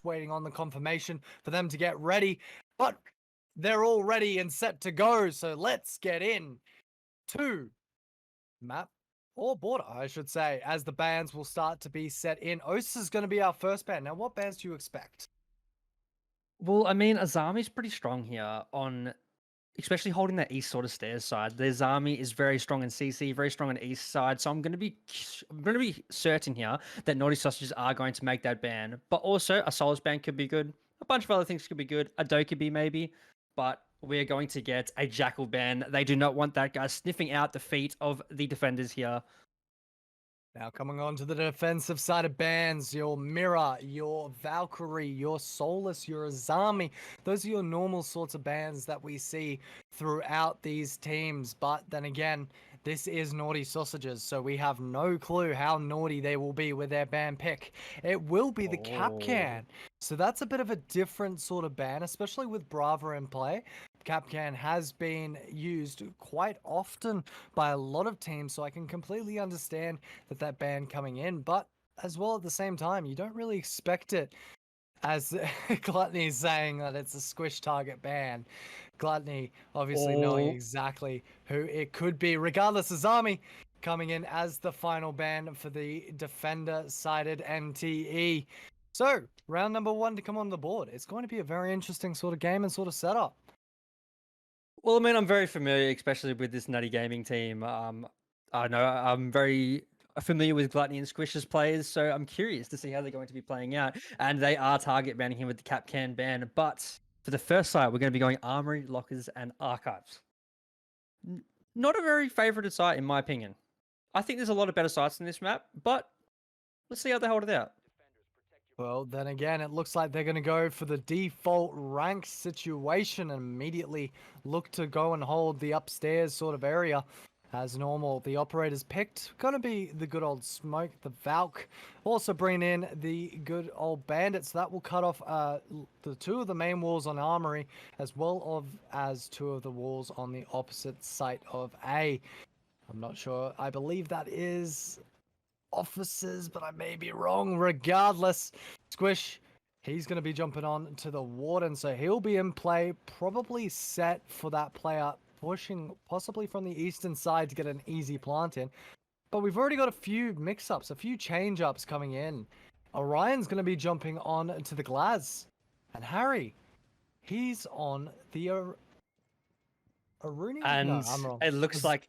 just waiting on the confirmation for them to get ready. But they're all ready and set to go. So let's get in to map or border, I should say, as the bans will start to be set in. OCE is going to be our first ban. Now, what bans do you expect? Well, I mean, Azami's pretty strong here on, especially holding that east sort of stairs side. The Azami is very strong in CC, very strong on east side. So I'm going to be certain here that Naughty Sausages are going to make that ban. But also, a Solus ban could be good. A bunch of other things could be good. A Dokkaebi maybe. But we're going to get a Jackal ban. They do not want that guy sniffing out the feet of the defenders here. Now, coming on to the defensive side of bans, your Mirror, your Valkyrie, your Solus, your Azami. Those are your normal sorts of bans that we see throughout these teams. But then again, this is Naughty Sausages, so we have no clue how naughty they will be with their ban pick. It will be the Capcan. So that's a bit of a different sort of ban, especially with Brava in play. Capcan has been used quite often by a lot of teams, so I can completely understand that ban coming in, but as well at the same time, you don't really expect it, as Gluttony is saying that it's a squish target ban. Gluttony obviously knowing exactly who it could be. Regardless, Azami coming in as the final ban for the defender-sided MTE. So, round number 1 to come on the board. It's going to be a very interesting sort of game and sort of setup. Well, I mean, I'm very familiar, especially with this Nutty Gaming team. I know I'm very familiar with Gluttony and Squish's players, so I'm curious to see how they're going to be playing out. And they are target banning him with the Capcan ban. But for the first site, we're going to be going Armory, Lockers, and Archives. Not a very favorited site, in my opinion. I think there's a lot of better sites in this map, but let's see how they hold it out. Well, then again, it looks like they're going to go for the default rank situation and immediately look to go and hold the upstairs sort of area. As normal, the operators picked going to be the good old Smoke, the Valk. Also bring in the good old Bandits. That will cut off the 2 of the main walls on Armory, as well as 2 of the walls on the opposite site of A. I'm not sure. I believe that is officers, but I may be wrong. Regardless, Squish, he's going to be jumping on to the Warden, so he'll be in play, probably set for that player, pushing possibly from the eastern side to get an easy plant in. But we've already got a few mix-ups, a few change-ups coming in. Orion's going to be jumping on to the Glaz. And Harry, he's on the Aruni? And no, I'm wrong. It looks like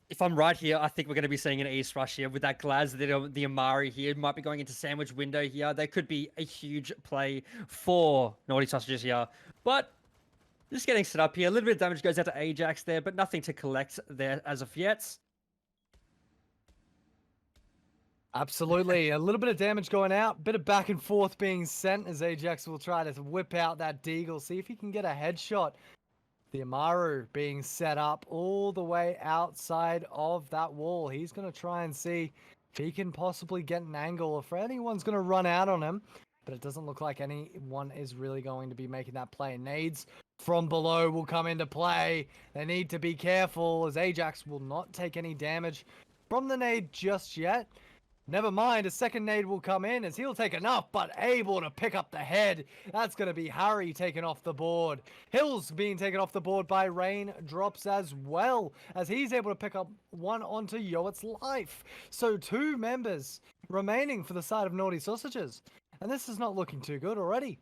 if I'm right here, I think we're going to be seeing an East Rush here with that Glaz, the Amari here. Might be going into Sandwich Window here. There could be a huge play for Naughty Sausages here. But just getting set up here. A little bit of damage goes out to Ajax there, but nothing to collect there as of yet. Absolutely. A little bit of damage going out. Bit of back and forth being sent as Ajax will try to whip out that Deagle. See if he can get a headshot. The Amaru being set up all the way outside of that wall. He's going to try and see if he can possibly get an angle, if anyone's going to run out on him. But it doesn't look like anyone is really going to be making that play. Nades from below will come into play. They need to be careful as Ajax will not take any damage from the nade just yet. Never mind, a second nade will come in as he'll take enough, but able to pick up the head. That's going to be Harry taken off the board. Hills being taken off the board by Raindrops as well, as he's able to pick up one onto Yoet's life. So 2 members remaining for the side of Naughty Sausages. And this is not looking too good already.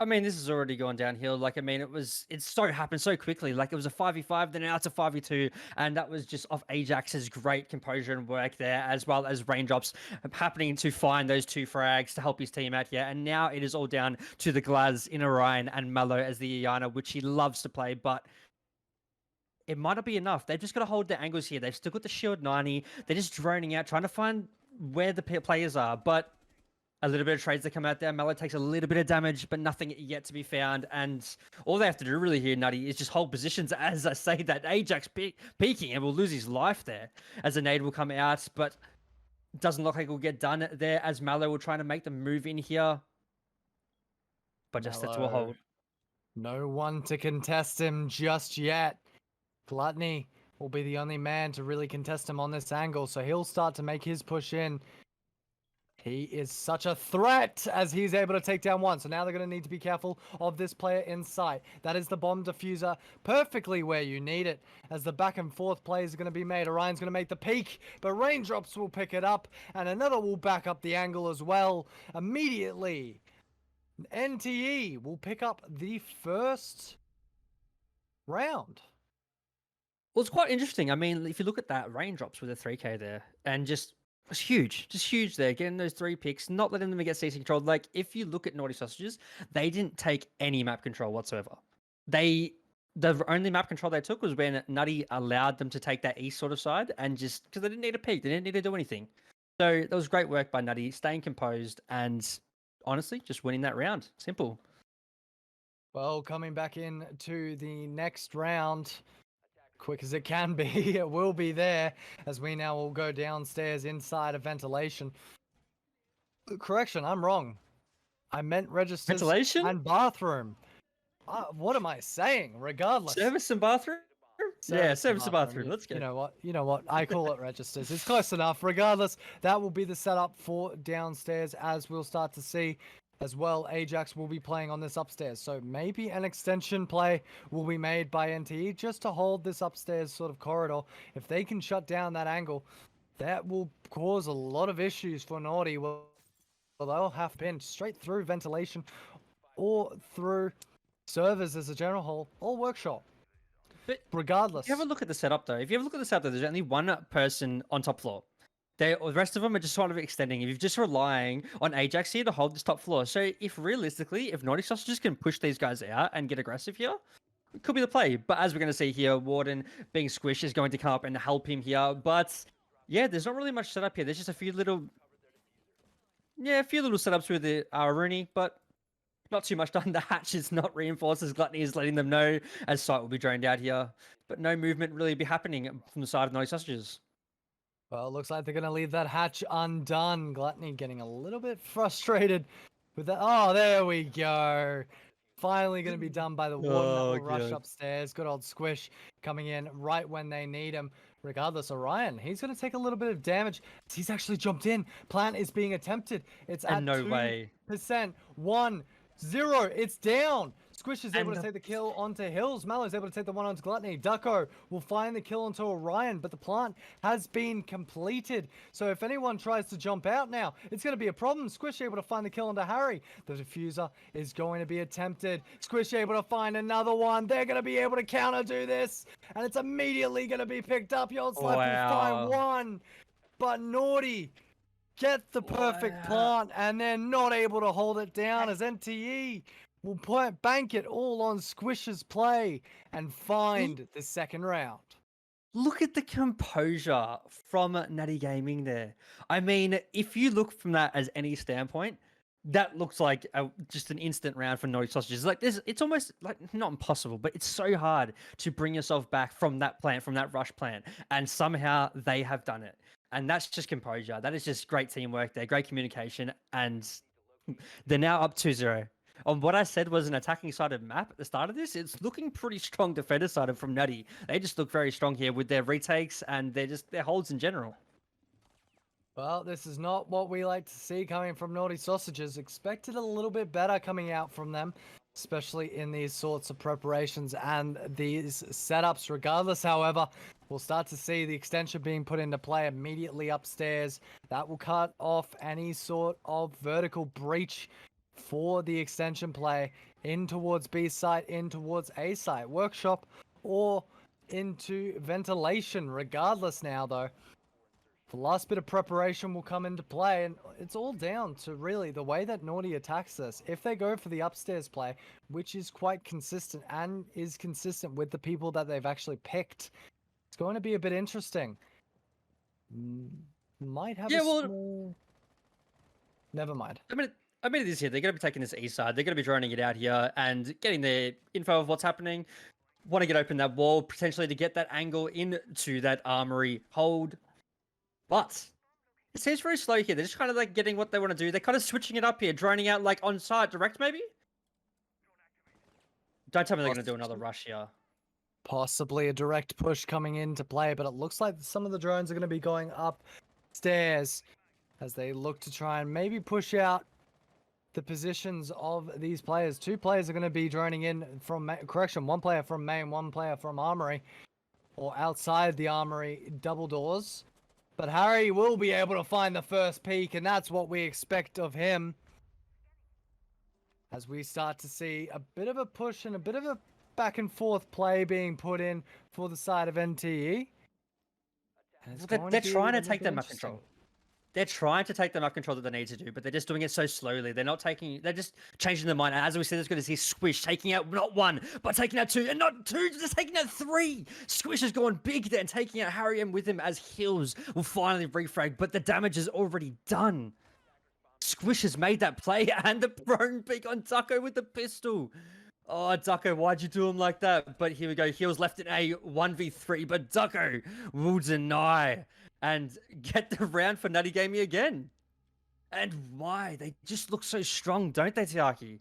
I mean, this has already gone downhill. Like, I mean, it so happened so quickly. Like, it was a 5v5, then now it's a 5v2, and that was just off Ajax's great composure and work there, as well as Raindrops happening to find those 2 frags to help his team out here. And now it is all down to the Glaz in Orion and Mallow as the Iana, which he loves to play, but it might not be enough. They've just got to hold their angles here. They've still got the shield 90. They're just droning out, trying to find where the players are, but a little bit of trades that come out there. Mallow takes a little bit of damage, but nothing yet to be found. And all they have to do really here, Nutty, is just hold positions as I say that Ajax peeking and will lose his life there as a nade will come out. But doesn't look like it will get done there as Mallow will try to make the move in here. But just set to a hold. No one to contest him just yet. Gluttony will be the only man to really contest him on this angle. So he'll start to make his push in. He is such a threat as he's able to take down one. So now they're going to need to be careful of this player in sight. That is the bomb diffuser perfectly where you need it. As the back and forth plays are going to be made. Orion's going to make the peak, but Raindrops will pick it up. And another will back up the angle as well. Immediately, NTE will pick up the first round. Well, it's quite interesting. I mean, if you look at that, Raindrops with a 3K there, and just just huge there, getting those 3 picks, not letting them get CC controlled. Like, if you look at Naughty Sausages, they didn't take any map control whatsoever. The only map control they took was when Nutty allowed them to take that east sort of side, and just because they didn't need a peak, they didn't need to do anything. So that was great work by Nutty, staying composed and honestly just winning that round. Simple. Well, coming back in to the next round, quick as it can be, it will be there as we now will go downstairs inside of ventilation. Correction, I'm wrong. I meant registers Ventilation? and bathroom. What am I saying? Regardless. Service and bathroom? Yeah, service and bathroom. Let's go. You know what? You know what? I call it registers. It's close enough. Regardless, that will be the setup for downstairs, as we'll start to see as well. Ajax will be playing on this upstairs. So maybe an extension play will be made by NTE just to hold this upstairs sort of corridor. If they can shut down that angle, that will cause a lot of issues for Naughty. Well, they'll have to pin straight through ventilation or through servers as a general whole or workshop. But regardless, if you have a look at the setup though, if you have a look at the setup, there's only one person on top floor. The rest of them are just sort of extending. If you're just relying on Ajax here to hold this top floor. So if realistically, if Naughty Sausages can push these guys out and get aggressive here, it could be the play. But as we're going to see here, Warden being squished is going to come up and help him here. But yeah, there's not really much setup here. There's just a few little setups with the Rooney, but not too much done. The hatch is not reinforced as Gluttony is letting them know as sight will be drained out here. But no movement really be happening from the side of Naughty Sausages. Well, it looks like they're going to leave that hatch undone. Gluttony getting a little bit frustrated with that. Oh, there we go. Finally going to be done by the Warden that will rush upstairs. Good old Squish coming in right when they need him. Regardless, Orion, he's going to take a little bit of damage. He's actually jumped in. Plant is being attempted. It's at no 2%. way. 1, 0. It's down. Squish is able to take the kill onto Hills. Mallow is able to take the one onto Gluttony. Ducko will find the kill onto Orion, but the plant has been completed. So if anyone tries to jump out now, it's going to be a problem. Squish able to find the kill onto Harry. The diffuser is going to be attempted. Squish able to find another one. They're going to be able to counter do this, and it's immediately going to be picked up. Your Slap will find one, but Naughty get the perfect plant, and they're not able to hold it down as NTE will bank it all on Squish's play and find the second round. Look at the composure from Natty Gaming there. I mean, if you look from that as any standpoint, that looks like just an instant round for Naughty Sausages. Like this, it's almost like not impossible, but it's so hard to bring yourself back from that plant, from that rush plant, and somehow they have done it. And that's just composure. That is just great teamwork there, great communication, and they're now up 2-0. On what I said was an attacking sided map at the start of this, it's looking pretty strong defender sided from Nutty. They just look very strong here with their retakes and their holds in general. Well, this is not what we like to see coming from Naughty Sausages. Expected a little bit better coming out from them, especially in these sorts of preparations and these setups. Regardless, however, we'll start to see the extension being put into play immediately upstairs. That will cut off any sort of vertical breach for the extension play in towards B site, in towards A site, workshop, or into ventilation. Regardless now, though, the last bit of preparation will come into play, and it's all down to really the way that Naughty attacks this. If they go for the upstairs play, which is quite consistent and is consistent with the people that they've actually picked, it's going to be a bit interesting. Might have small... Never mind. I mean, this here, they're going to be taking this east side. They're going to be droning it out here and getting the info of what's happening. Want to get open that wall, potentially to get that angle into that armory hold. But it seems very slow here. They're just kind of like getting what they want to do. They're kind of switching it up here, droning out like on site direct maybe? Don't tell me they're going to do another rush here. Possibly a direct push coming into play, but it looks like some of the drones are going to be going upstairs. as they look to try and maybe push out the positions of these players. 2 players are going to be droning in from, correction, 1 player from main, 1 player from armory, or outside the armory double doors. But Harry will be able to find the first peak, and that's what we expect of him. As we start to see a bit of a push and a bit of a back and forth play being put in for the side of NTE. They're trying to take that map control. They're trying to take the map control that they need to do, but they're just doing it so slowly. They're just changing their mind. And as we said, it's going to see Squish taking out not 1, but taking out 2, and not 2, just taking out 3. Squish has gone big there and taking out Harry M with him as Hills will finally refrag, but the damage is already done. Squish has made that play and the prone pick on Ducko with the pistol. Oh, Ducko, why'd you do him like that? But here we go. Hills left in a 1v3, but Ducko will deny and get the round for Nutty Gaming again. And why? They just look so strong, don't they, Tiaki?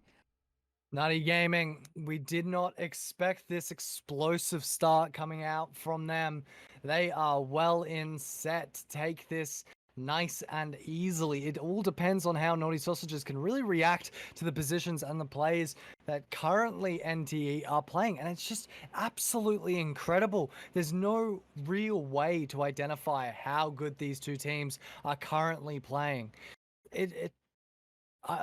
Nutty Gaming, we did not expect this explosive start coming out from them. They are well in set to take this nice and easily. It all depends on how Naughty Sausages can really react to the positions and the plays that currently NTE are playing, and it's just absolutely incredible. There's no real way to identify how good these 2 teams are currently playing.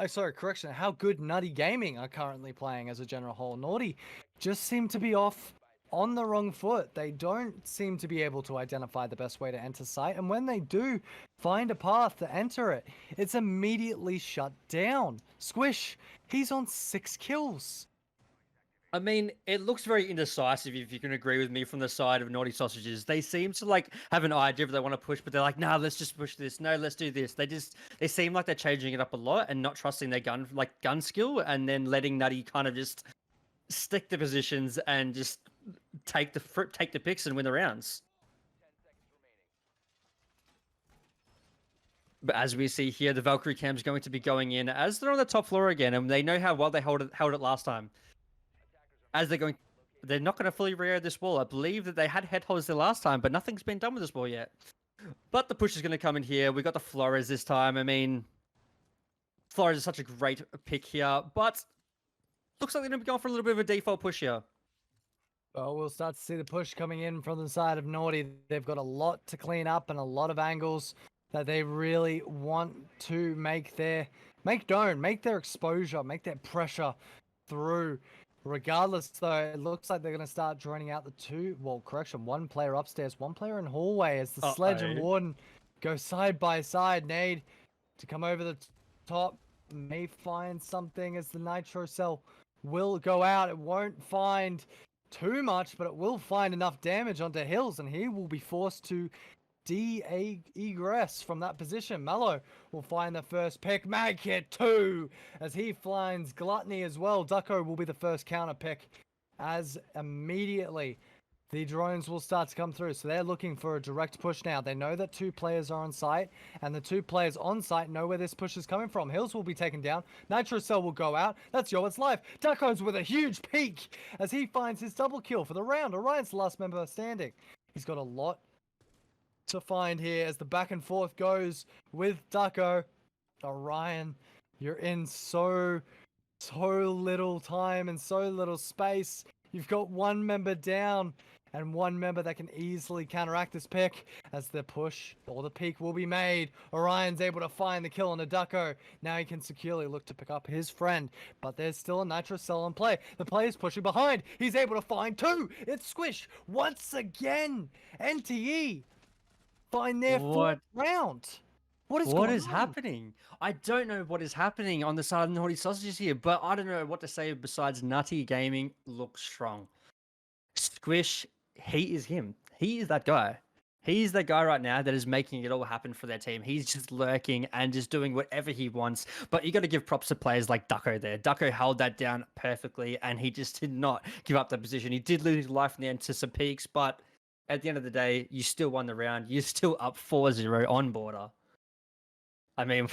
Sorry, correction, how good Nutty Gaming are currently playing as a general whole. Naughty just seem to be off on the wrong foot. They don't seem to be able to identify the best way to enter site, and when they do find a path to enter it, it's immediately shut down. Squish, he's on 6 kills. I mean, it looks very indecisive, if you can agree with me, from the side of Naughty Sausages. They seem to like have an idea if they want to push, but they're like, nah, let's just push this. No, let's do this. They seem like they're changing it up a lot and not trusting their gun skill, and then letting Nutty kind of just stick the positions and just take the picks and win the rounds. But as we see here, the Valkyrie cam's going to be going in as they're on the top floor again, and they know how well they held it last time. As they're not going to fully rear this wall. I believe that they had head holders there last time, but nothing's been done with this wall yet. But the push is going to come in here. We got the Flores this time. I mean, Flores is such a great pick here, but looks like they're going to be going for a little bit of a default push here. Well, we'll start to see the push coming in from the side of Naughty. They've got a lot to clean up and a lot of angles that they really want to make their exposure, make their pressure through. Regardless, though, it looks like they're going to start joining out the 2, well, correction, 1 player upstairs, 1 player in hallway as the Sledge and Warden go side by side. Nade to come over the top, may find something as the Nitro Cell will go out. It won't find too much, but it will find enough damage onto Hills, and he will be forced to egress from that position. Mello will find the first pick. Mag hit 2 as he finds Gluttony as well. Ducko will be the first counter pick as immediately the drones will start to come through. So they're looking for a direct push now. They know that 2 players are on site, and the 2 players on site know where this push is coming from. Hills will be taken down. Nitro Cell will go out. That's It's life. Ducko's with a huge peak as he finds his double kill for the round. Orion's the last member standing. He's got a lot to find here as the back and forth goes with Ducko. Orion, you're in so little time and so little space. You've got 1 member down and 1 member that can easily counteract this pick as the push or the peak will be made. Orion's able to find the kill on a Ducko. Now he can securely look to pick up his friend, but there's still a Nitro Cell in play. The player's pushing behind. He's able to find 2. It's Squish once again. NTE find their 4th round. What is happening? I don't know what is happening on the side of Naughty Sausages here, but I don't know what to say besides Nutty Gaming looks strong. Squish, he is him. He is that guy. He's the guy right now that is making it all happen for their team. He's just lurking and just doing whatever he wants. But you got to give props to players like Ducko there. Ducko held that down perfectly, and he just did not give up that position. He did lose his life in the end to some peaks, but at the end of the day, you still won the round. You're still up 4-0 on border. I mean,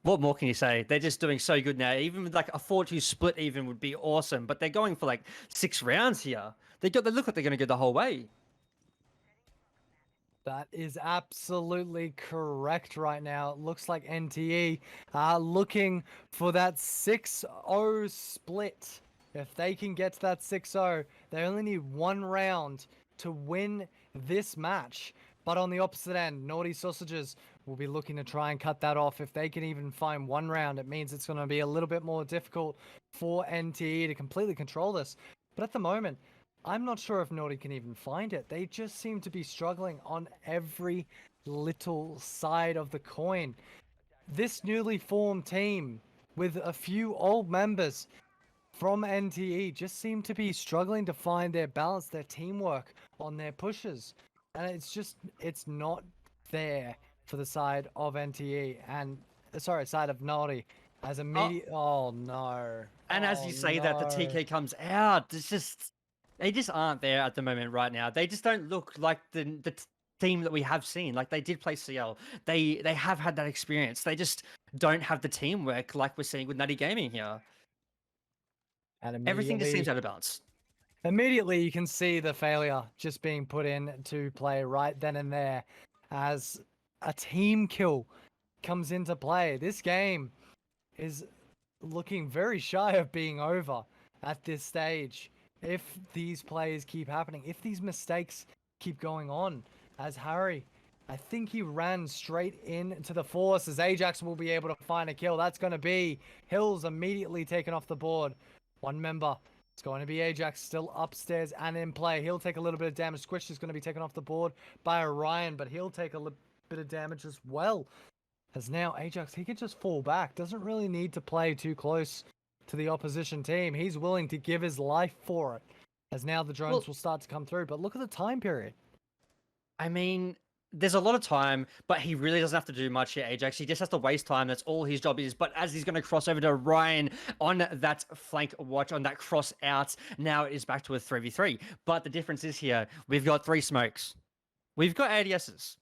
what more can you say? They're just doing so good now. Even with like a 4-2 split even would be awesome. But they're going for like 6 rounds here. They look like they're going to go the whole way. That is absolutely correct right now. It looks like NTE are looking for that 6-0 split. If they can get to that 6-0, they only need one round to win this match. But on the opposite end, Naughty Sausages will be looking to try and cut that off. If they can even find one round, it means it's going to be a little bit more difficult for NTE to completely control this. But at the moment, I'm not sure if Naughty can even find it. They just seem to be struggling on every little side of the coin. This newly formed team, with a few old members from NTE, just seem to be struggling to find their balance, their teamwork on their pushes. And it's not there for the side of NTE and, sorry, side of Naughty. As Oh, immediate, oh no. and as Oh you say that, the no. TK comes out. They just aren't there at the moment right now. They just don't look like the team that we have seen. Like they did play CL. They have had that experience. They just don't have the teamwork like we're seeing with Nutty Gaming here. And Everything just seems immediately out of balance. Immediately, you can see the failure just being put in to play right then and there as a team kill comes into play. This game is looking very shy of being over at this stage. If these plays keep happening, if these mistakes keep going on, as Harry, I think he ran straight into the force as Ajax will be able to find a kill. That's going to be Hills immediately taken off the board. One member. It's going to be Ajax still upstairs and in play. He'll take a little bit of damage. Squish is going to be taken off the board by Orion, but he'll take a bit of damage as well. As now Ajax, he can just fall back. Doesn't really need to play too close to the opposition team. He's willing to give his life for it. As now the drones will start to come through. But look at the time period. I mean, there's a lot of time, but he really doesn't have to do much here, Ajax. He just has to waste time. That's all his job is. But as he's going to cross over to Ryan on that flank watch, on that cross out, now it is back to a 3v3. But the difference is here, we've got 3 smokes. We've got ADSs.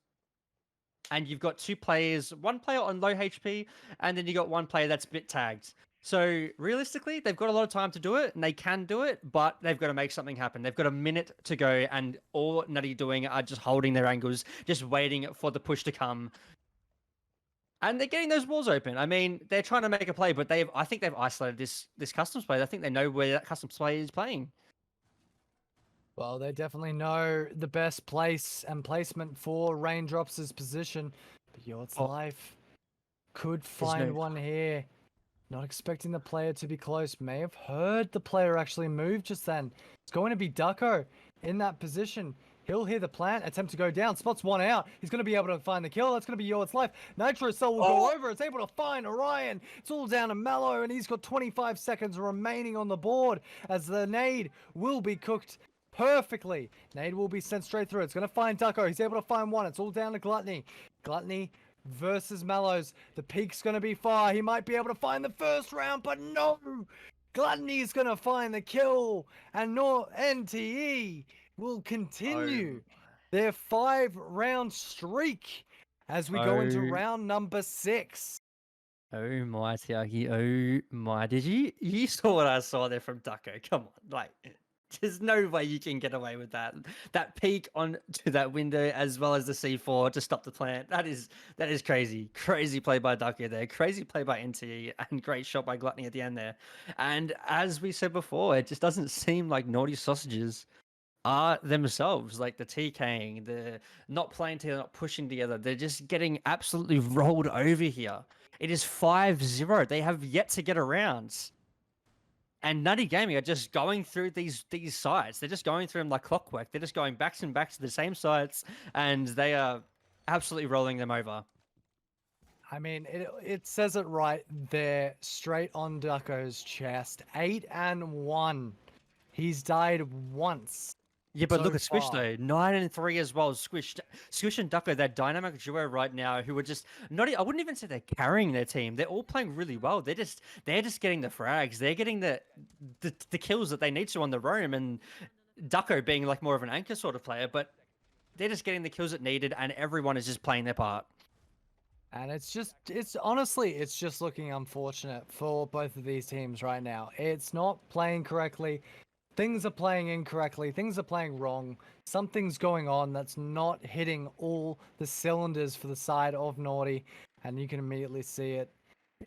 And you've got 2 players, 1 player on low HP, and then you got 1 player that's bit tagged. So realistically, they've got a lot of time to do it, and they can do it, but they've got to make something happen. They've got a minute to go, and all Nutty doing are just holding their angles, just waiting for the push to come. And they're getting those walls open. I mean, they're trying to make a play, but I think they've isolated this customs play. I think they know where that customs play is playing. Well, they definitely know the best place and placement for Raindrops' position. But Yort's life could find one here. Not expecting the player to be close. May have heard the player actually move just then. It's going to be Ducko in that position. He'll hear the plant, attempt to go down. Spots one out. He's going to be able to find the kill. That's going to be Yort's life. Nitro Cell will go over. It's able to find Orion. It's all down to Mallow, and he's got 25 seconds remaining on the board as the nade will be cooked perfectly. Nade will be sent straight through. It's going to find Ducko. He's able to find one. It's all down to Gluttony. Gluttony versus Mallows. The peak's going to be far. He might be able to find the first round, but no! Gluttony's going to find the kill, and NTE will continue their 5-round streak as we go into round number 6. Oh my, Tiagi. Oh my. You saw what I saw there from Ducko. Come on. Like, there's no way you can get away with that. That peek onto that window as well as the C4 to stop the plant. That is crazy. Crazy play by Ducko there. Crazy play by NTE, and great shot by Gluttony at the end there. And as we said before, it just doesn't seem like Naughty Sausages are themselves, like the TKing, the not playing together, not pushing together. They're just getting absolutely rolled over here. It is 5-0. They have yet to get around. And Nutty Gaming are just going through these sites. They're just going through them like clockwork. They're just going back and back to the same sites, and they are absolutely rolling them over. I mean, it says it right there, straight on Ducko's chest. 8-1. He's died once. Yeah, but so look at Squish far. though, 9-3 as well. Squish and Ducko, that dynamic duo right now, who are just not. I wouldn't even say they're carrying their team. They're all playing really well. They're just getting the frags. They're getting the kills that they need to on the roam, and Ducko being like more of an anchor sort of player, but they're just getting the kills that needed, and everyone is just playing their part. And it's honestly, it's just looking unfortunate for both of these teams right now. It's not playing correctly. things are playing incorrectly, things are playing wrong, something's going on that's not hitting all the cylinders for the side of Naughty, and you can immediately see it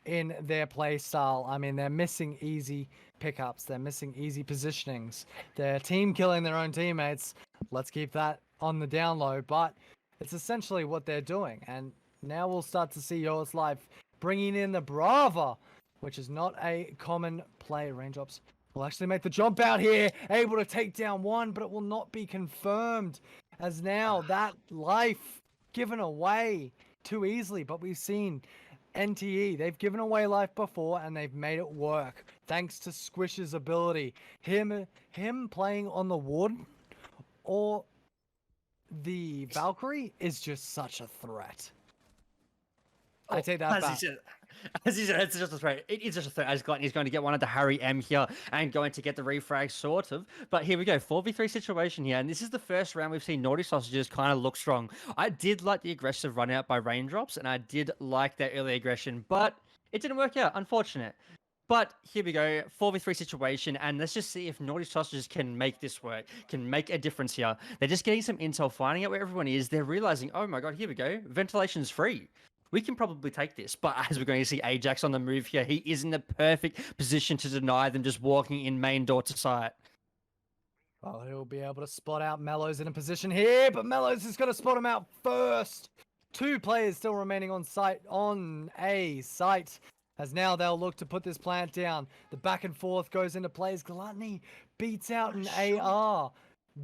in their play style. I mean, they're missing easy pickups, they're missing easy positionings, they're team killing their own teammates. Let's keep that on the down low, but it's essentially what they're doing. And now we'll start to see Yours Life bringing in the Brava, which is not a common play. Raindrops will actually make the jump out here, able to take down one, but it will not be confirmed, as now that life given away too easily. But we've seen NTE, they've given away life before and they've made it work thanks to Squish's ability. Him playing on the Warden or the Valkyrie is just such a threat. I take that back. As he said, it's just a threat. It is just a threat. As Gluttony is going to get one into Harry M here and going to get the refrag, sort of. But here we go, 4v3 situation here. And this is the first round we've seen Naughty Sausages kind of look strong. I did like the aggressive run out by Raindrops, and I did like that early aggression, but it didn't work out, unfortunate. But here we go, 4v3 situation, and let's just see if Naughty Sausages can make this work, can make a difference here. They're just getting some intel, finding out where everyone is. They're realizing, oh my god, here we go, ventilation's free. We can probably take this, but as we're going to see Ajax on the move here, he is in the perfect position to deny them just walking in main door to site. Well, he'll be able to spot out Mellows in a position here, but Mellows is going to spot him out first. 2 players still remaining on A site, as now they'll look to put this plant down. The back and forth goes into plays. Gluttony beats out an AR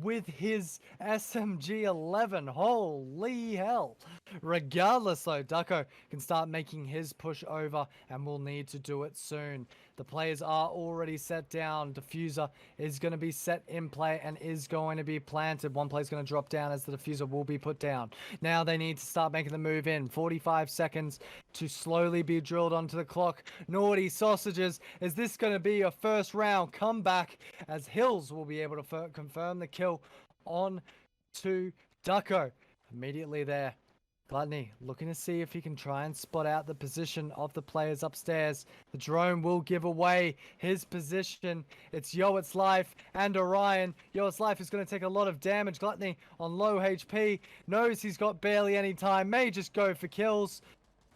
with his SMG-11. Holy hell. Regardless though, Ducko can start making his push over and will need to do it soon. The players are already set down. Diffuser is going to be set in play and is going to be planted. One player's going to drop down as the diffuser will be put down. Now they need to start making the move in. 45 seconds to slowly be drilled onto the clock. Naughty Sausages, is this going to be your first round comeback, as Hills will be able to confirm the kill on to Ducko. Immediately there, Gluttony looking to see if he can try and spot out the position of the players upstairs. The drone will give away his position. It's Yo's Life and Orion. Yo's Life is going to take a lot of damage. Gluttony on low HP, knows he's got barely any time, may just go for kills.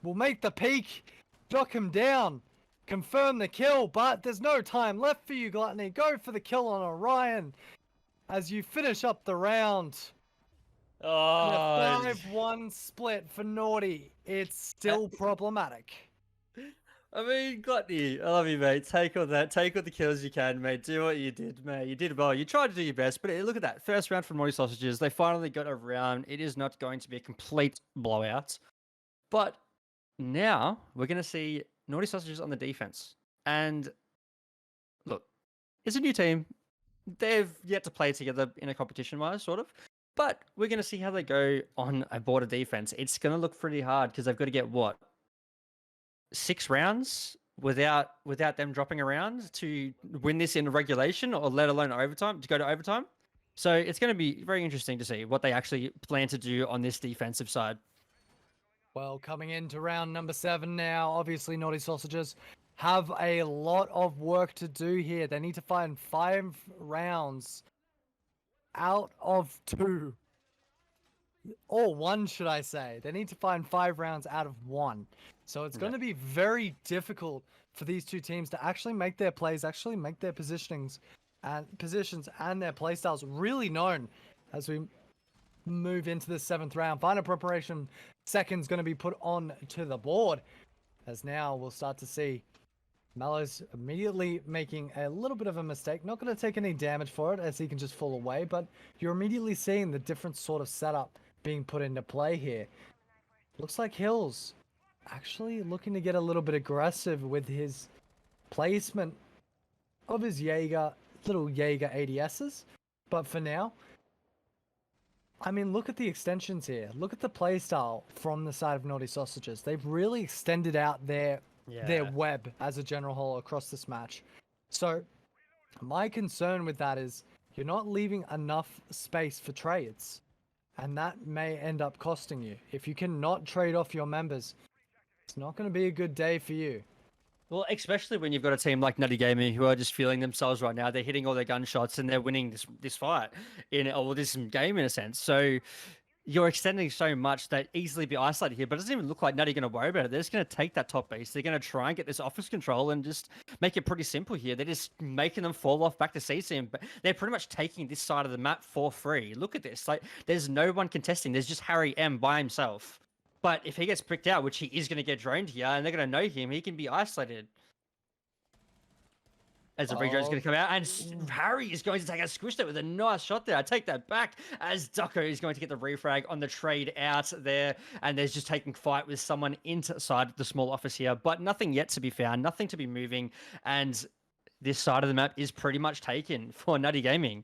Will make the peak, knock him down, confirm the kill, but there's no time left for you, Gluttony. Go for the kill on Orion as you finish up the round. Oh, And a 5-1 split for Naughty. It's still problematic. I mean, Gluttony, I love you, mate. Take all that. Take all the kills you can, mate. Do what you did, mate. You did well. You tried to do your best, but look at that. First round from Naughty Sausages. They finally got a round. It is not going to be a complete blowout. But now we're going to see Naughty Sausages on the defense. And look, it's a new team. They've yet to play together in a competition-wise, sort of. But we're going to see how they go on a border defense. It's going to look pretty hard because they've got to get, what, 6 rounds without them dropping around to win this in regulation, or let alone overtime, to go to overtime. So it's going to be very interesting to see what they actually plan to do on this defensive side. Well, coming into round number 7 now, obviously Naughty Sausages have a lot of work to do here. They need to find 5 rounds out of 2. Or 1, should I say. They need to find 5 rounds out of 1. So it's going to be very difficult for these two teams to actually make their plays, actually make their positions and their play styles really known as we move into the 7th round. Final preparation seconds going to be put on to the board, as now we'll start to see Mallows immediately making a little bit of a mistake. Not going to take any damage for it, as he can just fall away, but you're immediately seeing the different sort of setup being put into play here. Looks like Hills actually looking to get a little bit aggressive with his placement of his little Jaeger ADSs. But for now, I mean, look at the extensions here. Look at the playstyle from the side of Naughty Sausages. They've really extended out their web as a general whole across this match. So my concern with that is you're not leaving enough space for trades, and that may end up costing you. If you cannot trade off your members, it's not going to be a good day for you. Well, especially when you've got a team like Nutty Gaming who are just feeling themselves right now. They're hitting all their gunshots and they're winning this fight or this game in a sense. So you're extending so much that easily be isolated here, but it doesn't even look like Nutty going to worry about it. They're just going to take that top base. They're going to try and get this office control and just make it pretty simple here. They're just making them fall off back to CC. But they're pretty much taking this side of the map for free. Look at this. Like, there's no one contesting. There's just Harry M by himself. But if he gets pricked out, which he is going to get droned here, and they're going to know him, he can be isolated. As the redraw is going to come out, and Harry is going to take a squish there with a nice shot there. I take that back as Ducko is going to get the refrag on the trade out there, and there's just taking fight with someone inside the small office here, but nothing yet to be found, nothing to be moving, and this side of the map is pretty much taken for Nutty Gaming.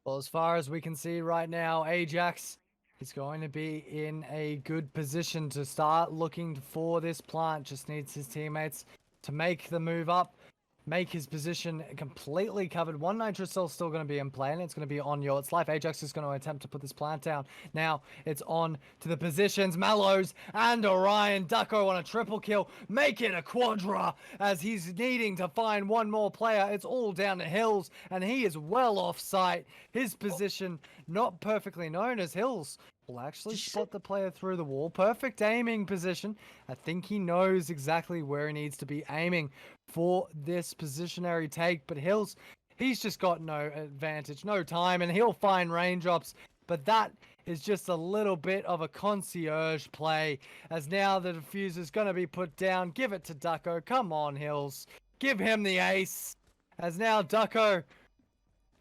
Well, as far as we can see right now, Ajax is going to be in a good position to start looking for this plant. Just needs his teammates to make the move up, make his position completely covered. One Nitro Cell's still going to be in play, and it's going to be on Yort's life. Ajax is going to attempt to put this plant down. Now, it's on to the positions. Mallows and Orion. Ducko on a triple kill. Make it a quadra as he's needing to find one more player. It's all down to Hills, and he is well off site. His position not perfectly known as Hills will actually spot the player through the wall. Perfect aiming position. I think he knows exactly where he needs to be aiming for this positionary take, but Hills, he's just got no advantage, no time, and he'll find raindrops. But that is just a little bit of a concierge play, as now the diffuser's going to be put down. Give it to Ducko. Come on, Hills. Give him the ace. As now Ducko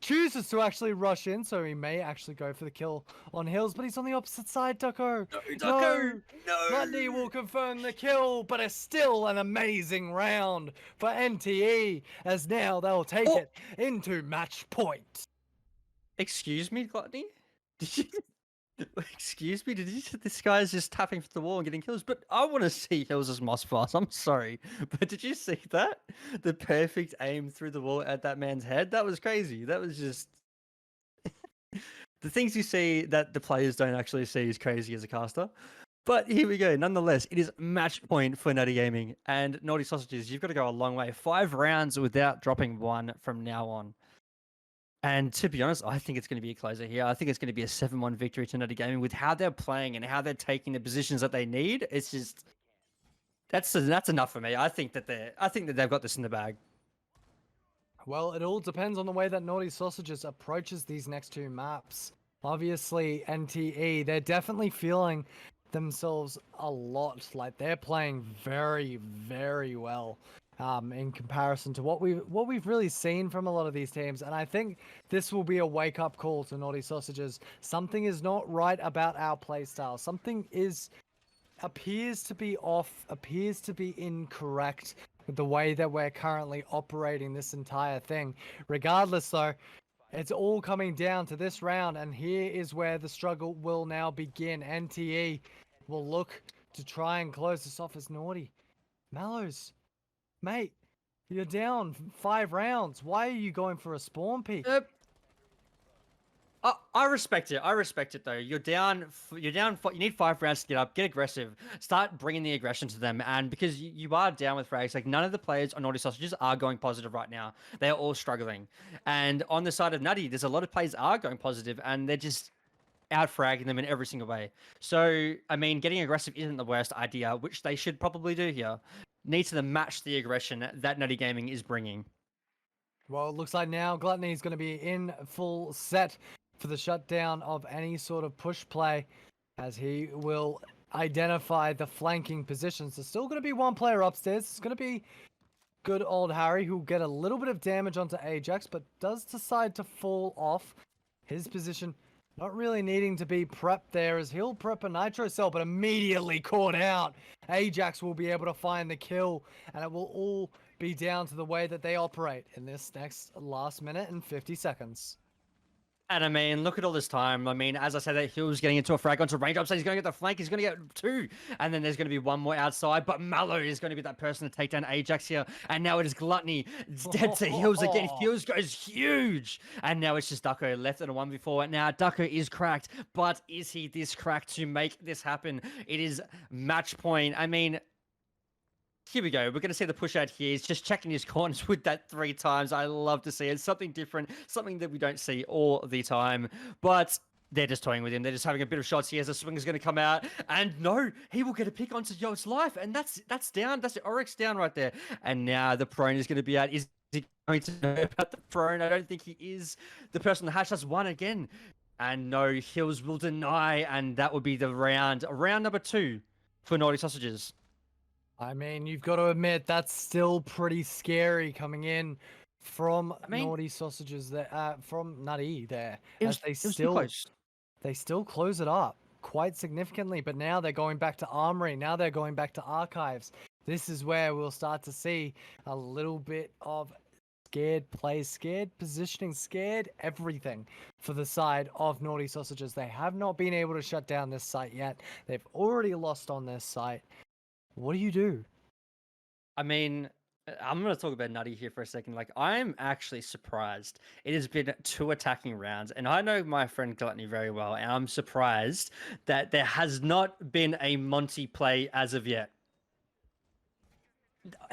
chooses to actually rush in, so he may actually go for the kill on Hills, but he's on the opposite side, Ducko. No, Ducko! No! Gluttony will confirm the kill, but it's still an amazing round for NTE, as now they'll take it into match point. Excuse me, Gluttony? Did you... Excuse me, did you say this guy's just tapping for the wall and getting kills? But I want to see Hills as Moss Pass. I'm sorry. But did you see that? The perfect aim through the wall at that man's head? That was crazy. That was just... the things you see that the players don't actually see is crazy as a caster. But here we go. Nonetheless, it is match point for Nutty Gaming. And Naughty Sausages, you've got to go a long way. 5 rounds without dropping one from now on. And to be honest, I think it's going to be a closer here. I think it's going to be a 7-1 victory to Nutty Gaming with how they're playing and how they're taking the positions that they need. It's just that's enough for me. I think that they've got this in the bag. Well, it all depends on the way that Naughty Sausages approaches these next 2 maps. Obviously, NTE, they're definitely feeling themselves a lot. Like, they're playing very, very well. In comparison to what we've really seen from a lot of these teams, and I think this will be a wake-up call to Naughty Sausages. Something is not right about our playstyle. Something appears to be off, appears to be incorrect with the way that we're currently operating this entire thing. Regardless, though, it's all coming down to this round, and here is where the struggle will now begin. NTE will look to try and close this off as Naughty. Mallows, mate, you're down 5 rounds. Why are you going for a spawn peek? I respect it. I respect it though. You're down. You need 5 rounds to get up. Get aggressive. Start bringing the aggression to them. And because you are down with frags, like none of the players on Naughty Sausages are going positive right now. They are all struggling. And on the side of Nutty, there's a lot of players are going positive, and they're just out fragging them in every single way. So I mean, getting aggressive isn't the worst idea, which they should probably do here. Needs to match the aggression that Nutty Gaming is bringing. Well, it looks like now Gluttony is going to be in full set for the shutdown of any sort of push play, as he will identify the flanking positions. There's still going to be one player upstairs. It's going to be good old Harry, who will get a little bit of damage onto Ajax, but does decide to fall off his position. Not really needing to be prepped there, as he'll prep a Nitro Cell, but immediately caught out. Ajax will be able to find the kill, and it will all be down to the way that they operate in this next last minute and 50 seconds. And I mean, look at all this time. I mean, as I said, that Hill's getting into a frag onto raindrops, so he's going to get the flank. He's going to get 2, and then there's going to be 1 more outside. But Mallow is going to be that person to take down Ajax here. And now it is Gluttony. It's dead to Hills again. Hills goes huge, and now it's just Ducko left in a 1v4. Now Ducko is cracked, but is he this cracked to make this happen? It is match point. I mean, Here we go. We're going to see the push out here. He's just checking his corners with that 3 times. I love to see it. Something different, something that we don't see all the time. But they're just toying with him. They're just having a bit of shots here as the swing is going to come out. And no, he will get a pick onto Yo's life. And that's down. That's the Oryx down right there. And now the prone is going to be out. Is he going to know about the prone? I don't think he is. The person on the hash has won again. And no, Hills will deny. And that would be the round number 2 for Naughty Sausages. I mean, you've got to admit that's still pretty scary coming in from Naughty Sausages there, from Nutty there. They still close it up quite significantly, but now they're going back to Armory. Now they're going back to Archives. This is where we'll start to see a little bit of scared play, scared positioning, scared everything for the side of Naughty Sausages. They have not been able to shut down this site yet. They've already lost on this site. What do you do? I mean, I'm going to talk about Nutty here for a second. Like, I'm actually surprised. It has been 2 attacking rounds, and I know my friend Gluttony very well, and I'm surprised that there has not been a Monty play as of yet.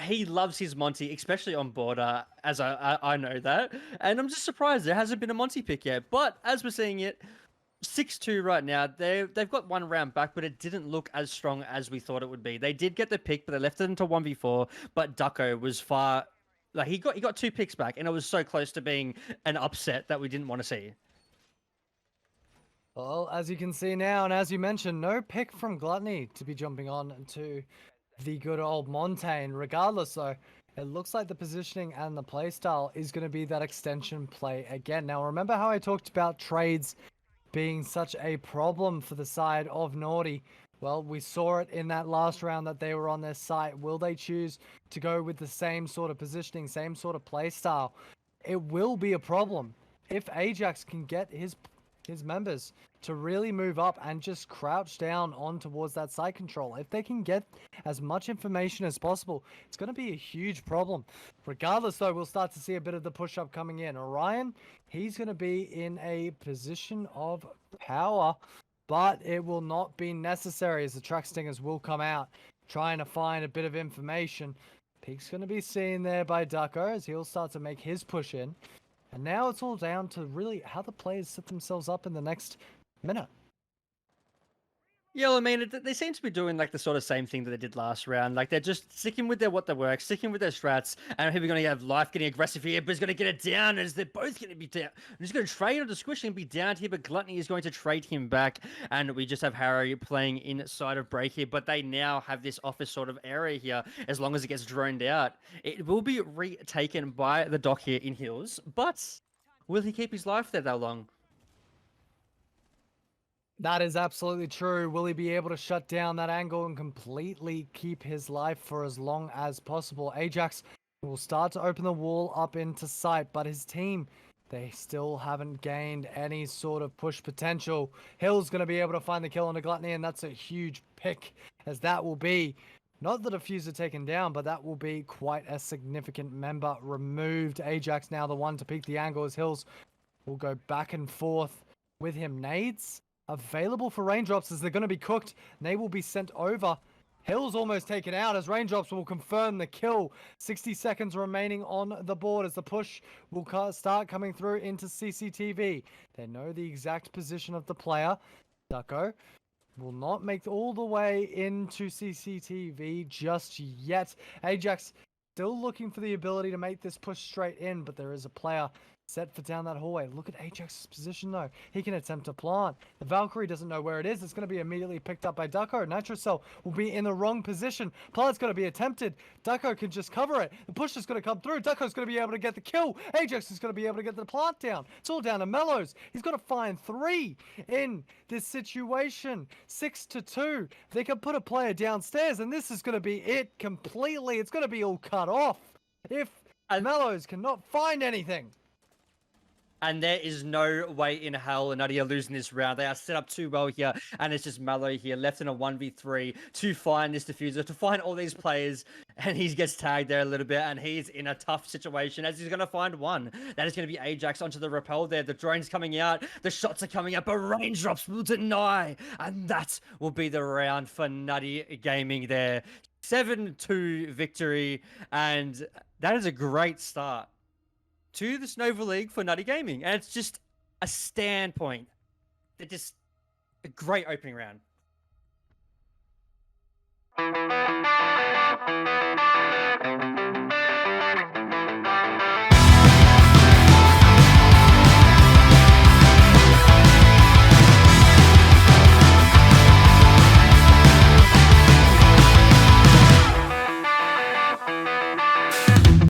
He loves his Monty, especially on border, as I know that, and I'm just surprised there hasn't been a Monty pick yet. But as we're seeing it, 6-2 right now. They've got 1 round back, but it didn't look as strong as we thought it would be. They did get the pick, but they left it into 1v4. But Ducko was far, like he got 2 picks back, and it was so close to being an upset that we didn't want to see. Well, as you can see now, and as you mentioned, no pick from Gluttony to be jumping on to the good old Montaigne. Regardless, though, it looks like the positioning and the playstyle is going to be that extension play again. Now, remember how I talked about trades being such a problem for the side of Naughty? Well, we saw it in that last round that they were on their site. Will they choose to go with the same sort of positioning, same sort of play style? It will be a problem if Ajax can get his members to really move up and just crouch down on towards that site control. If they can get as much information as possible, it's going to be a huge problem. Regardless, though, we'll start to see a bit of the push-up coming in. Orion, he's going to be in a position of power, but it will not be necessary as the track stingers will come out trying to find a bit of information. Peak's going to be seen there by Ducko as he'll start to make his push in. And now it's all down to really how the players set themselves up in the next minute. Yeah, well, I mean, they seem to be doing like the sort of same thing that they did last round. Like they're just sticking with what they work, sticking with their strats. And here we're going to have Life getting aggressive here, but he's going to get it down as they're both going to be down. He's going to trade on the squish and be down here, but Gluttony is going to trade him back. And we just have Harry playing inside of break here, but they now have this office sort of area here as long as it gets droned out. It will be retaken by the dock here in Hills, but will he keep his life there that long? That is absolutely true. Will he be able to shut down that angle and completely keep his life for as long as possible? Ajax will start to open the wall up into sight, but his team, they still haven't gained any sort of push potential. Hill's going to be able to find the kill on the Gluttony, and that's a huge pick, as that will be not the diffuser taken down, but that will be quite a significant member removed. Ajax now the one to peek the angle as Hills will go back and forth with him. Nades available for Raindrops as they're going to be cooked, and they will be sent over. Hill's almost taken out as Raindrops will confirm the kill. 60 seconds remaining on the board as the push will start coming through into CCTV. They know the exact position of the player. Ducko will not make all the way into CCTV just yet. Ajax still looking for the ability to make this push straight in, but there is a player set for down that hallway. Look at Ajax's position though. He can attempt to plant. The Valkyrie doesn't know where it is. It's going to be immediately picked up by Ducko. Nitrocell will be in the wrong position. Plant's going to be attempted. Ducko can just cover it. The push is going to come through. Ducko's going to be able to get the kill. Ajax is going to be able to get the plant down. It's all down to Mellows. He's got to find 3 in this situation. 6-2. They can put a player downstairs, and this is going to be it completely. It's going to be all cut off if Mellows cannot find anything. And there is no way in hell Nutty are losing this round. They are set up too well here, and it's just Mallow here left in a 1v3 to find this diffuser, to find all these players, and he gets tagged there a little bit, and he's in a tough situation as he's going to find one. That is going to be Ajax onto the rappel there. The drone's coming out, the shots are coming out, but raindrops will deny, and that will be the round for Nutty Gaming there. 7-2 victory, and that is a great start to the Snowball League for Nutty Gaming. And it's just a standpoint. They're just a great opening round.